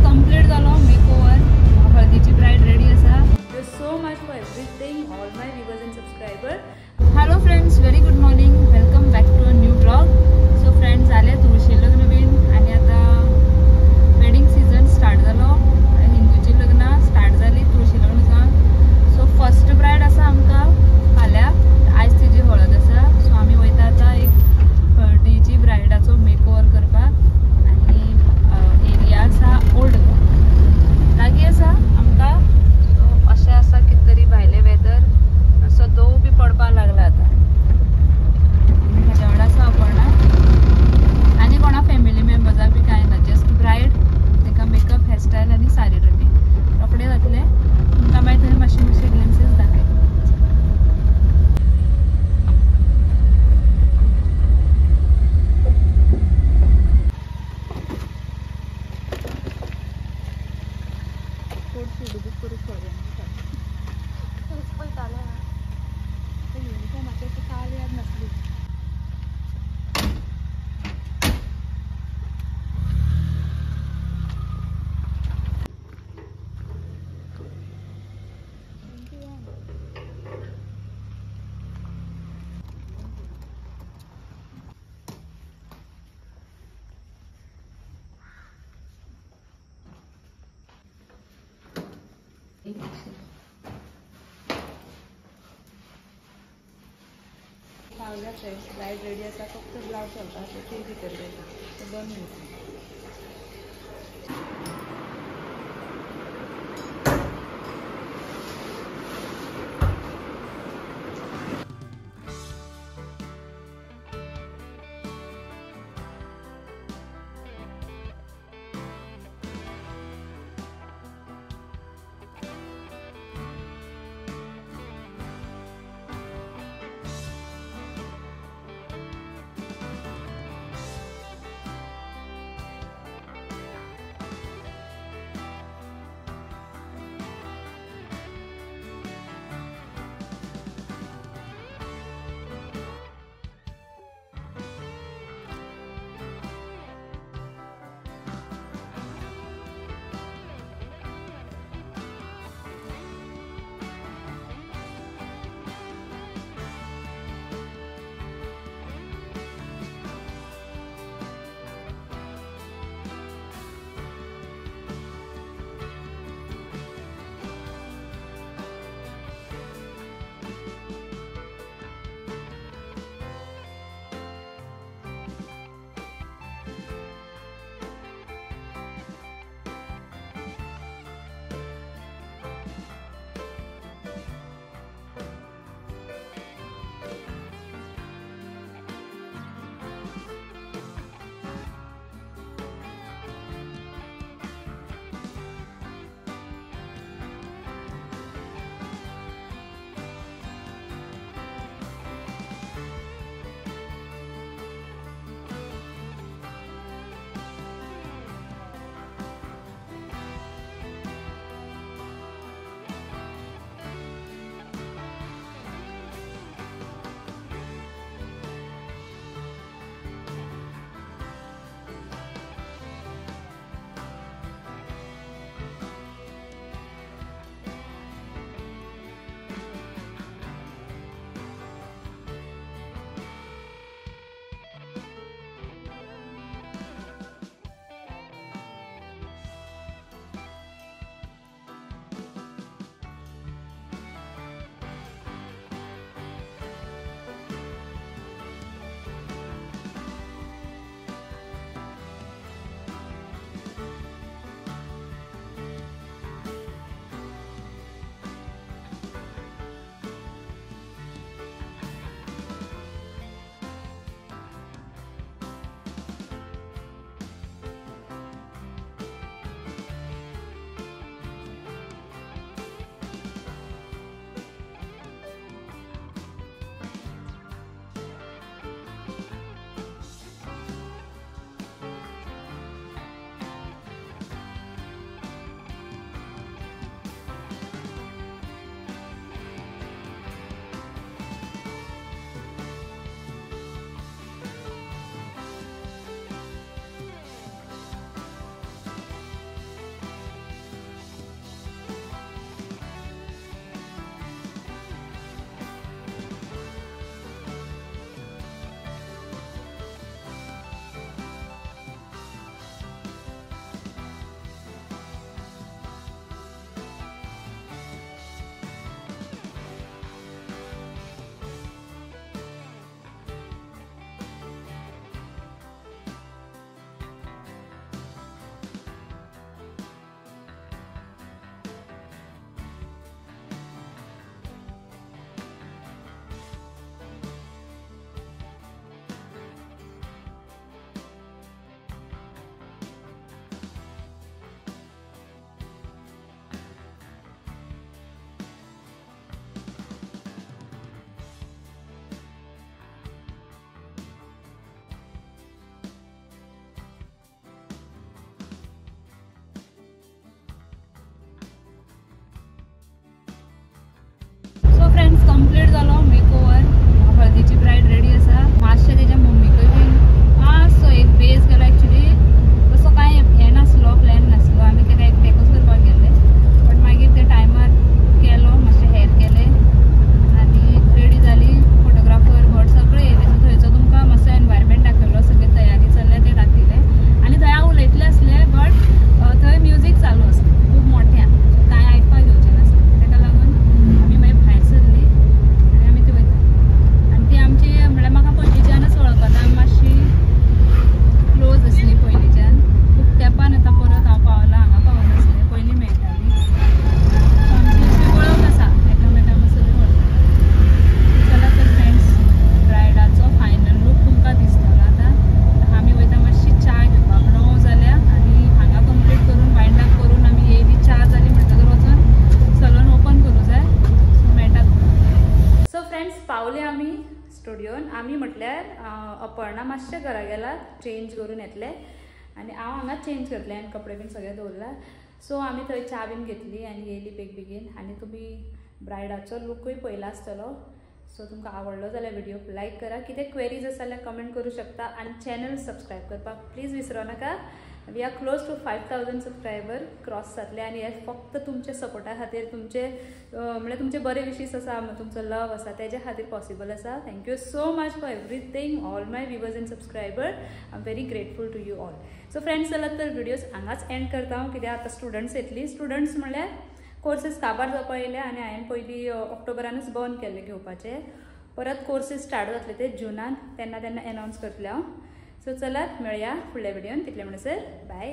Complete जालो makeover. हळदीची bride ready आसा. Thank you so much for everything all my viewers and subscriber. Hello friends, very good morning. Welcome back to a new blog. So friends, झाले तुळशी लग्न been आणि आता wedding season start जालो. हिंदूची लग्न start जाली, तुळशी लग्न जावन. सो फर्स्ट ब्राइड आसा आमकां फाल्यां. आयज तिची हळद आसा. सो आमी वयता आतां एक हळदीची ब्रायडाचो मेकओवर करपाक. आनी एरिया आसा ओल्ड लागीं आसा आमकां. सो अशें आसा कितें तरी भायले वेदर असो दव बी पडपाक लागला आतां. म्हाज्या वांगडा आसा अपर्णा आनी कोणा फॅमिली मेंबर्सां बी कांय ना. जस्ट ब्रायड, तेका मेकअप, हेअरस्टायल आनी साडी रेडी. कपडे घातले. तुमकां मागीर थंय मातशे ग्लिम्पसीस दाखयता. पावल्या फ्रेंड्स, ब्राइड रेडी आसा. फक्त ब्लाउज चलता ते भितर जाता. ते 2 मिनटां. कंप्लीट जालो मेकओवर हळदीची ब्रायड रेडी आसा मातशें तेज्या मम्मीकय बीन मातसो एक बेस गेलो एक्चुली तसो कांय हें नासलो प्लॅन नासलो आमी तेका एक डेकोस करपाक गेल्ले बट मागीर ते टायमार केलो मातशें हेर केले आनी रेडी जाली फोटोग्राफर भट सगळे येयले सो थंयचो तुमकां मातसो एनवायरमेंट दाखयलो सगळे तयारी चल्ले ते दाखयले आनी थंय हांव उलयतलें आसलें बट थंय म्युजीक चालू आसलें खूब मोठ्यान सो कांय आयकपाक येवचें नासलें तेका लागून आमी मागीर भायर सरली आनी आमी थंय वयता आनी ती आमची म्हळ्यार म्हाका पयलींच्यानच वळखता मातशी क्लोज आसली पयलींच्यान खूब तेंपान आतां परत हांव पावलां हांगा पावनासलें पयलीं मेळटाली सो आमची अशी वळख आसा एकामेकांक सगळीं वळखता चला तर फ्रेंड्स ब्रायडाचो फायनल लूक तुमकां दिसतलो आतां आमी वयता मातशी च्या घेवपाक 9 जाल्या आनी हांगा कंप्लीट करून वायंड अप करून आमी येयली 4 जाली म्हणटकर वचून सलून ओपन करूं जाय सो मेळटात सो फ्रेंड्स पावले आमी स्टुडियोन आमी म्हटल्यार अपर्णा मातशें घरा गेला चेंज करून येतले आनी हांव हांगा चेंज करतलें आनी कपडे बीन सगळे दवरला सो आमी थंय च्या बीन घेतली आनी येयली बेगीन आनी तुमी ब्रायडाचो लूकूय पयला आसतलो सो तुमकां आवडलो जाल्यार व्हिडिओक लायक करा कितें क्वेरीज आसा जाल्यार कमेंट करूं शकता आनी चॅनल सबस्क्रायब करपाक प्लीज विसरो नाका we are close to 5000 subscriber cross जातले आनी हे फक्त तुमचे सपोर्टा खातीर तुमचे म्हणजे तुमचे बरे विशीस आसा तुमचो लव आसा तेज्या खातीर पॉसिबल आसा thank you so much for everything all my viewers and subscriber I am very grateful to you all so friends जाल्यार तर व्हिडिओज हांगाच एंड करता हांव कित्याक आतां स्टुडंट्स येतली स्टुडंट्स म्हणल्यार कोर्सीस काबार जावपा येयले आनी हांवें पयलीं ऑक्टोबरानूच बंद केल्ले घेवपाचे परत कोर्सीस स्टार्ट जातले ते जुनान तेन्ना एनावन्स करतले हांव सो चलात मेळया फुडल्या व्हिडिओन तितले म्हणसर बाय